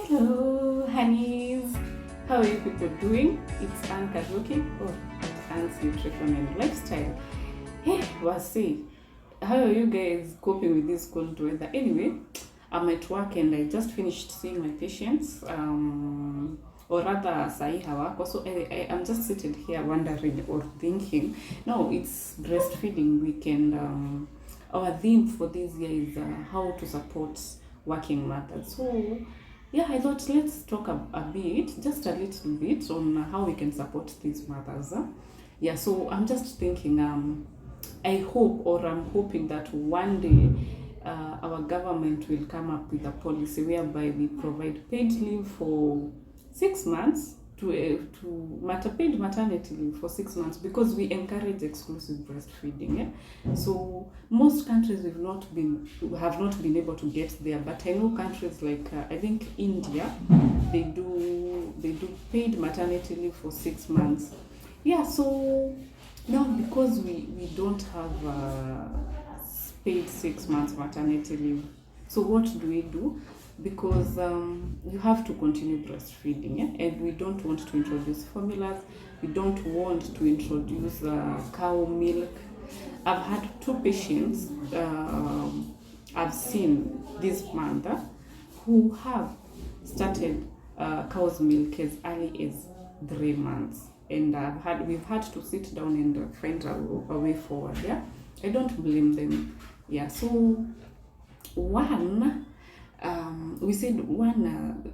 Hello, honeys. How are you people doing? It's Anne Karuki, or Anne's Nutrition and Lifestyle. Hey, Wasi, how are you guys coping with this cold weather? Anyway, I'm at work and I just finished seeing my patients. Or rather, sahi hawako. So I'm just seated here wondering or thinking. No, it's breastfeeding week, and our theme for this year is how to support working mothers. So yeah, I thought let's talk a bit, just a little bit, on how we can support these mothers. Yeah, so I'm just thinking, I hope, or I'm hoping that one day our government will come up with a policy whereby we provide paid leave for 6 months to paid maternity leave for 6 months, because we encourage exclusive breastfeeding. Yeah? So most countries have not been able to get there, but I know countries like I think India, they do paid maternity leave for 6 months. Yeah, so now because we don't have paid 6 months maternity leave, so what do? Because you have to continue breastfeeding, yeah? And we don't want to introduce formulas, we don't want to introduce cow milk. I've had 2 patients I've seen this month who have started cow's milk as early as 3 months, and we've had to sit down and find a way forward. Yeah, I don't blame them. Yeah, so we said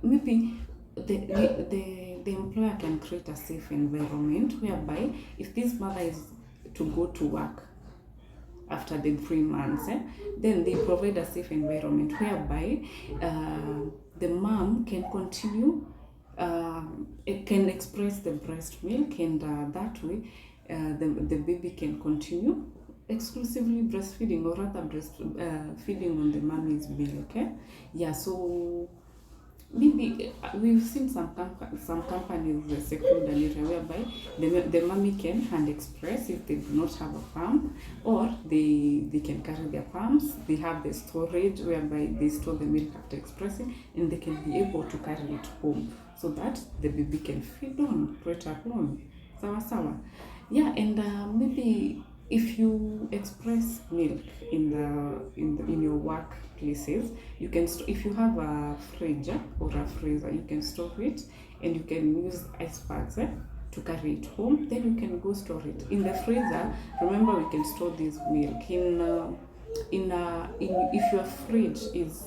maybe the employer can create a safe environment whereby if this mother is to go to work after the 3 months, then they provide a safe environment whereby the mom can continue, it can express the breast milk, and that way the baby can continue exclusively breastfeeding, or rather feeding on the mommy's milk. Yeah, so maybe we've seen some companies seclude an area whereby the mommy can hand express if they do not have a pump, or they can carry their pumps. They have the storage whereby they store the milk after expressing, and they can be able to carry it home so that the baby can feed on right at home. Sawa. Yeah, and maybe if you express milk in your workplaces, you can if you have a fridge or a freezer, you can store it, and you can use ice bags to carry it home. Then you can go store it in the freezer. Remember, we can store this milk if your fridge is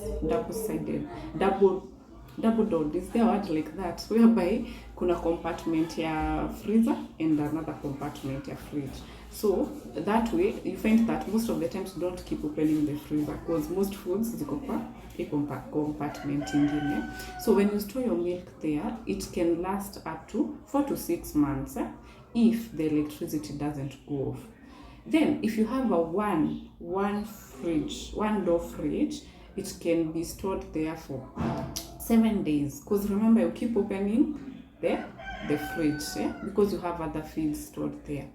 double door, is there a word like that, whereby kuna compartment ya freezer and another compartment ya fridge. So that way you find that most of the times you don't keep opening the freezer, because most foods ziko kwa compartment ingine. So when you store your milk there, it can last up to 4 to 6 months if the electricity doesn't go off. Then if you have a one door fridge, it can be stored there for 7 days, because remember, you keep opening the fridge because you have other feeds stored there.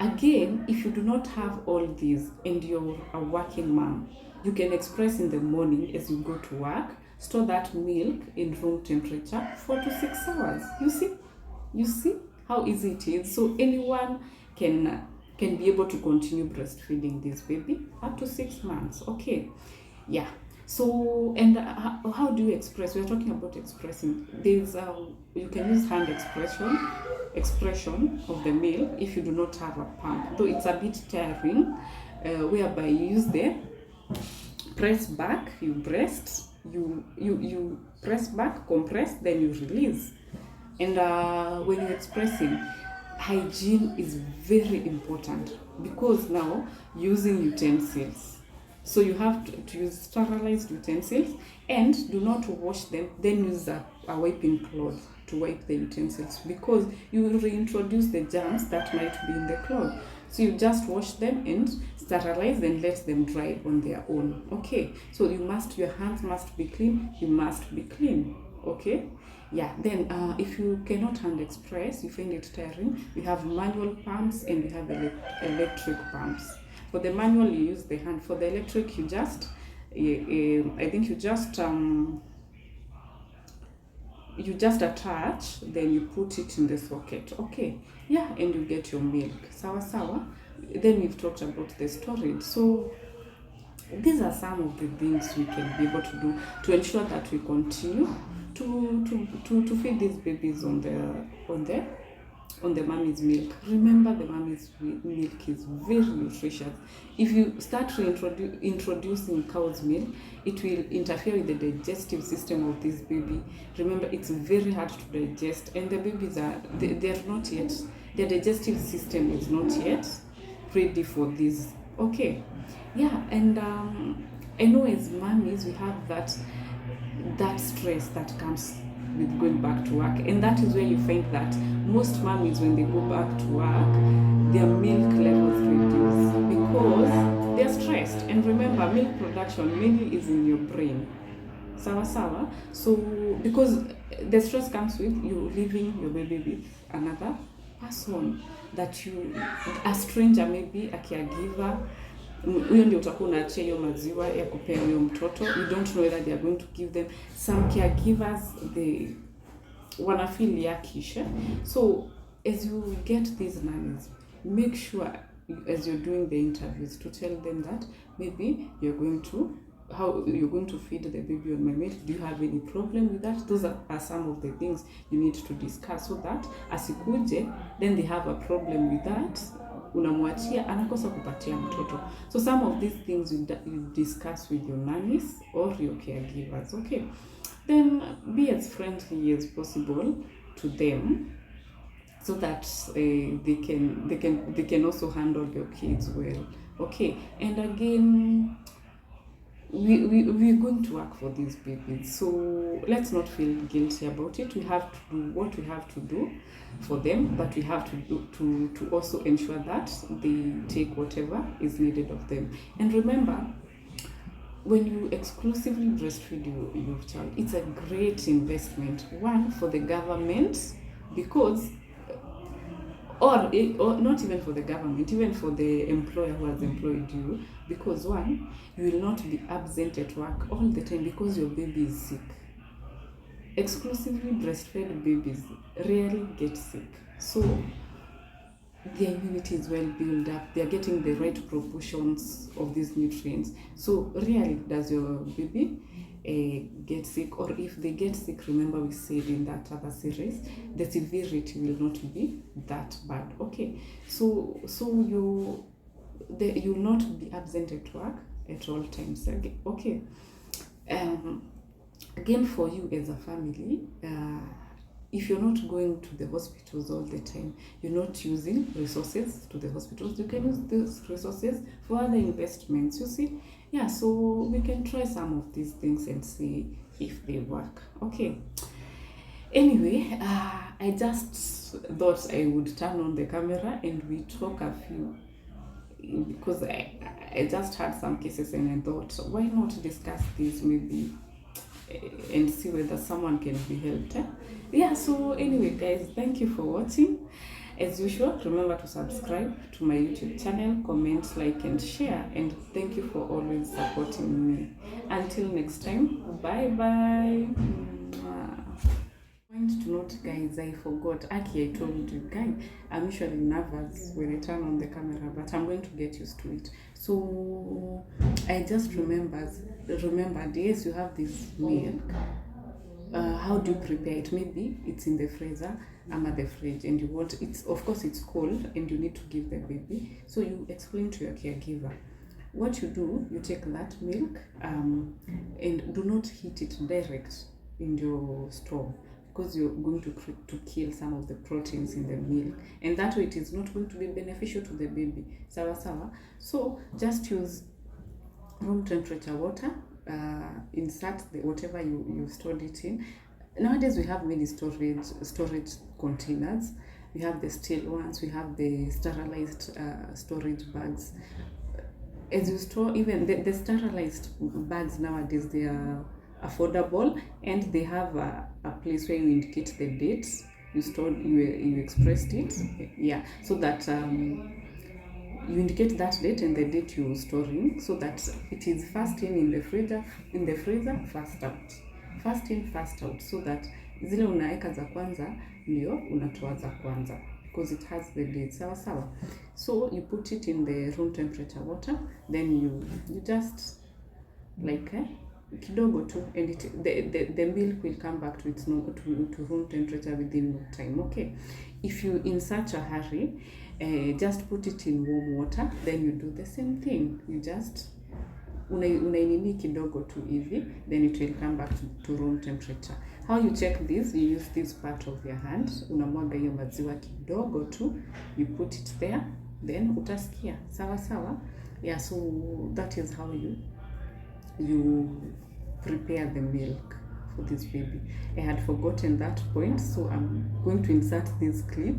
Again, if you do not have all these and you're a working mom, you can express in the morning as you go to work, store that milk in room temperature 4 to 6 hours. You see how easy it is. So anyone can be able to continue breastfeeding this baby up to 6 months. Okay, yeah. So, and how do you express? We're talking about expressing. There's you can use hand expression of the milk if you do not have a pump, though it's a bit tiring, whereby you use the press back, you press back, compress, then you release. And when you're expressing, hygiene is very important, because now using utensils, so you have to use sterilized utensils, and do not wash them, then use a wiping cloth to wipe the utensils, because you will reintroduce the germs that might be in the cloth. So you just wash them and sterilize and let them dry on their own. Okay, so your hands must be clean, you must be clean. Okay, yeah. Then if you cannot hand express, you find it tiring, we have manual pumps and we have electric pumps. For the manual, you use the hand. For the electric, you just you just attach, then you put it in the socket. Okay, yeah, and you get your milk. Sawa sawa. Then we've talked about the storage. So these are some of the things we can be able to do to ensure that we continue to feed these babies on the mommy's milk. Remember, the mommy's milk is very nutritious. If you start introducing cow's milk, it will interfere with the digestive system of this baby. Remember, it's very hard to digest, and the babies they're not yet, their digestive system is not yet ready for this. Okay, yeah, and I know as mommies we have that stress that comes with going back to work, and that is where you find that most mommies, when they go back to work, their milk levels reduce because they're stressed. And remember, milk production mainly is in your brain. Sawa sawa. So because the stress comes with you leaving your baby with another person, that you, a stranger, maybe a caregiver, huyo ndio utakuwa unaachia hiyo maziwa ya kupea huyo mtoto. You don't know whether they are going to give them. Some caregivers, they wanna feel yuckish. So as you get these nannies, make sure as you're doing the interviews to tell them that maybe how you're going to feed the baby on my milk. Do you have any problem with that? Those are some of the things you need to discuss, so that asikuje then they have a problem with that, unamwachia anakosa kupatia mtoto. So some of these things you discuss with your nannies or your caregivers. Okay, then be as friendly as possible to them, so that they can also handle your kids well. Okay, and again, we're going to work for these babies, so let's not feel guilty about it. We have to do what we have to do for them, but we have to do to also ensure that they take whatever is needed of them. And remember, when you exclusively breastfeed your child, it's a great investment, one, for the government, because or not even for the government, even for the employer who has employed you, because one, you will not be absent at work all the time because your baby is sick. Exclusively breastfed babies rarely get sick, so their immunity is well built up, they are getting the right proportions of these nutrients, so rarely does your baby get sick. Or if they get sick, remember we said in that other series, the severity will not be that bad. Okay, so you will not be absent at work at all times. Okay, again, for you as a family, if you're not going to the hospitals all the time, you're not using resources to the hospitals, you can use these resources for other investments, you see. Yeah, so we can try some of these things and see if they work. Okay, anyway, I just thought I would turn on the camera and we talk a few, because I just had some cases and I thought, why not discuss this maybe and see whether someone can be helped. Yeah, so anyway guys, thank you for watching. As usual, remember to subscribe to my YouTube channel, comment, like and share, and thank you for always supporting me. Until next time, bye bye. Point to note, guys, I forgot. Aki, I told you guys, I'm usually nervous when I turn on the camera, but I'm going to get used to it. So I just remembered, yes, you have this milk. How do you prepare it? Maybe it's in the freezer, I'm at the fridge, and you want of course it's cold and you need to give the baby. So you explain to your caregiver. What you do, you take that milk and do not heat it direct in your stove, because you're going to kill some of the proteins in the milk, and that way it is not going to be beneficial to the baby. Sawa sawa. So just use room temperature water, insert whatever you stored it in. Nowadays we have many storage containers. We have the steel ones, we have the sterilized storage bags. As you store, even the sterilized bags nowadays, they are affordable, and they have a place where you indicate the dates you expressed it. Yeah, so that you indicate that date and the date you're storing, so that it is fast in the freezer, fast out, fast in, fast out, so that zile unaweka za kwanza ndio unatoa za kwanza, because it has the lid. Sawa. So you put it in the room temperature water, then you just like kidogo tu, and the milk will come back to its normal, to room temperature within no time. Okay, if you in such a hurry, just put it in warm water, then you do the same thing. You just unainini kidogo tu hivi, then it will come back to room temperature. How you check this? You use this part of your hand, unamwaga hiyo maziwa kidogo tu, you put it there, then utasikia. Sawa. Yeah, so that is how you prepare the milk for this baby. I had forgotten that point, so I'm going to insert this clip.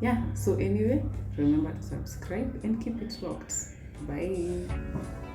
Yeah, so anyway, remember to subscribe and keep it locked. Bye.